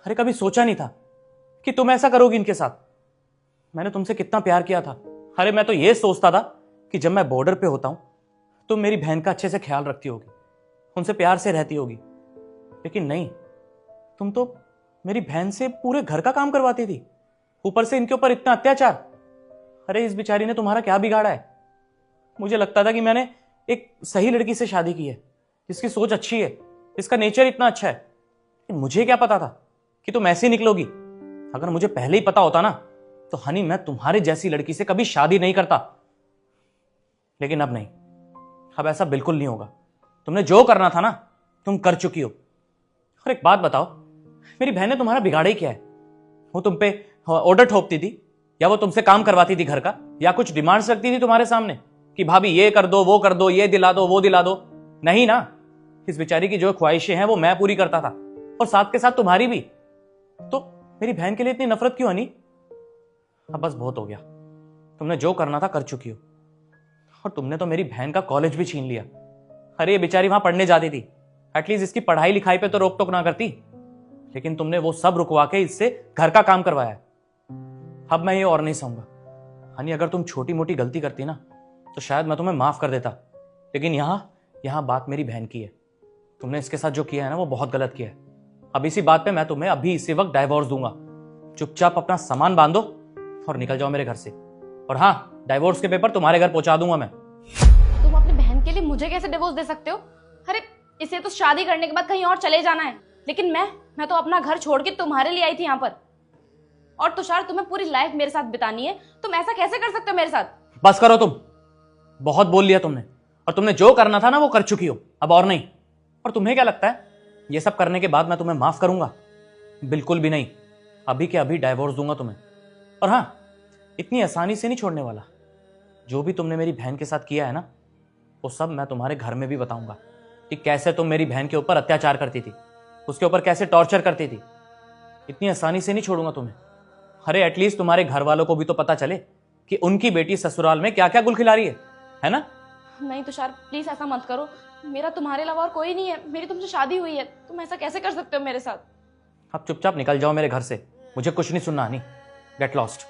अरे कभी सोचा नहीं था कि तुम ऐसा करोगी इनके साथ। मैंने तुमसे कितना प्यार किया था। अरे मैं तो ये सोचता था कि जब मैं बॉर्डर पे होता हूं तुम मेरी बहन का अच्छे से ख्याल रखती होगी, उनसे प्यार से रहती होगी। लेकिन नहीं, तुम तो मेरी बहन से पूरे घर का काम करवाती थी, ऊपर से इनके ऊपर इतना अत्याचार। अरे इस बेचारी ने तुम्हारा क्या बिगाड़ा है? मुझे लगता था कि मैंने एक सही लड़की से शादी की है, जिसकी सोच अच्छी है, जिसका नेचर इतना अच्छा है। लेकिन मुझे क्या पता था कि तुम ऐसे निकलोगी। अगर मुझे पहले ही पता होता ना तो हनी मैं तुम्हारे जैसी लड़की से कभी शादी नहीं करता। लेकिन अब नहीं, अब ऐसा बिल्कुल नहीं होगा। तुमने जो करना था ना तुम कर चुकी हो। और एक बात बताओ, मेरी बहन ने तुम्हारा बिगाड़ा ही क्या है? वो तुम पे ऑर्डर ठोकती थी, या वो तुमसे काम करवाती थी घर का, या कुछ डिमांड्स रखती थी तुम्हारे सामने कि भाभी ये कर दो, वो कर दो, ये दिला दो, वो दिला दो? नहीं ना, इस बेचारी की जो ख्वाहिशें हैं वो मैं पूरी करता था, और साथ के साथ तुम्हारी भी। तो मेरी बहन के लिए इतनी नफरत क्यों हनी? अब बस बहुत हो गया। तुमने जो करना था कर चुकी हो। और तुमने तो मेरी बहन का कॉलेज भी छीन लिया। अरे ये बेचारी वहां पढ़ने जाती थी, एटलीस्ट इसकी पढ़ाई लिखाई पे तो रोक टोक ना करती। लेकिन तुमने वो सब रुकवा के इससे घर का काम करवाया है। अब मैं ये और नहीं सहूंगा। हनी अगर तुम छोटी मोटी गलती करती ना तो शायद मैं तुम्हें माफ कर देता, लेकिन यहां बात मेरी बहन की है। तुमने इसके साथ जो किया है ना वो बहुत गलत किया है। अब इसी बात पे मैं तुम्हें अभी इसी वक्त डाइवोर्स दूंगा। चुपचाप अपना सामान बांधो और निकल जाओ मेरे घर से। और हाँ, डाइवोर्स के पेपर तुम्हारे घर पहुंचा दूंगा मैं। तुम अपनी बहन के लिए मुझे कैसे डिवोर्स दे सकते हो? अरे इसे तो शादी करने के बाद कहीं और चले जाना है, लेकिन मैं तो अपना घर छोड़ के तुम्हारे लिए आई थी यहाँ पर। और तुषार, तुम्हें पूरी लाइफ मेरे साथ बितानी है, तुम ऐसा कैसे कर सकते हो मेरे साथ? बस करो तुम, बहुत बोल लिया तुमने। और तुमने जो करना था ना वो कर चुकी हो, अब और नहीं। और तुम्हें क्या लगता है ये सब करने के बाद मैं तुम्हें माफ करूंगा? बिल्कुल भी नहीं। अभी के अभी डाइवोर्स दूंगा तुम्हें। और हाँ, इतनी आसानी से नहीं छोड़ने वाला। जो भी तुमने मेरी बहन के साथ किया है ना वो सब मैं तुम्हारे घर में भी बताऊंगा कि कैसे तुम मेरी बहन के ऊपर अत्याचार करती थी, उसके ऊपर कैसे टॉर्चर करती थी। इतनी आसानी से नहीं छोड़ूंगा तुम्हें। अरे एटलीस्ट तुम्हारे घर वालों को भी तो पता चले कि उनकी बेटी ससुराल में क्या क्या गुल खिला रही है ना? नहीं तुषार, प्लीज ऐसा मत करो। मेरा तुम्हारे अलावा और कोई नहीं है, मेरी तुमसे शादी हुई है, तुम ऐसा कैसे कर सकते हो मेरे साथ? अब चुपचाप निकल जाओ मेरे घर से, मुझे कुछ नहीं सुनना। नहीं, गेट लॉस्ट।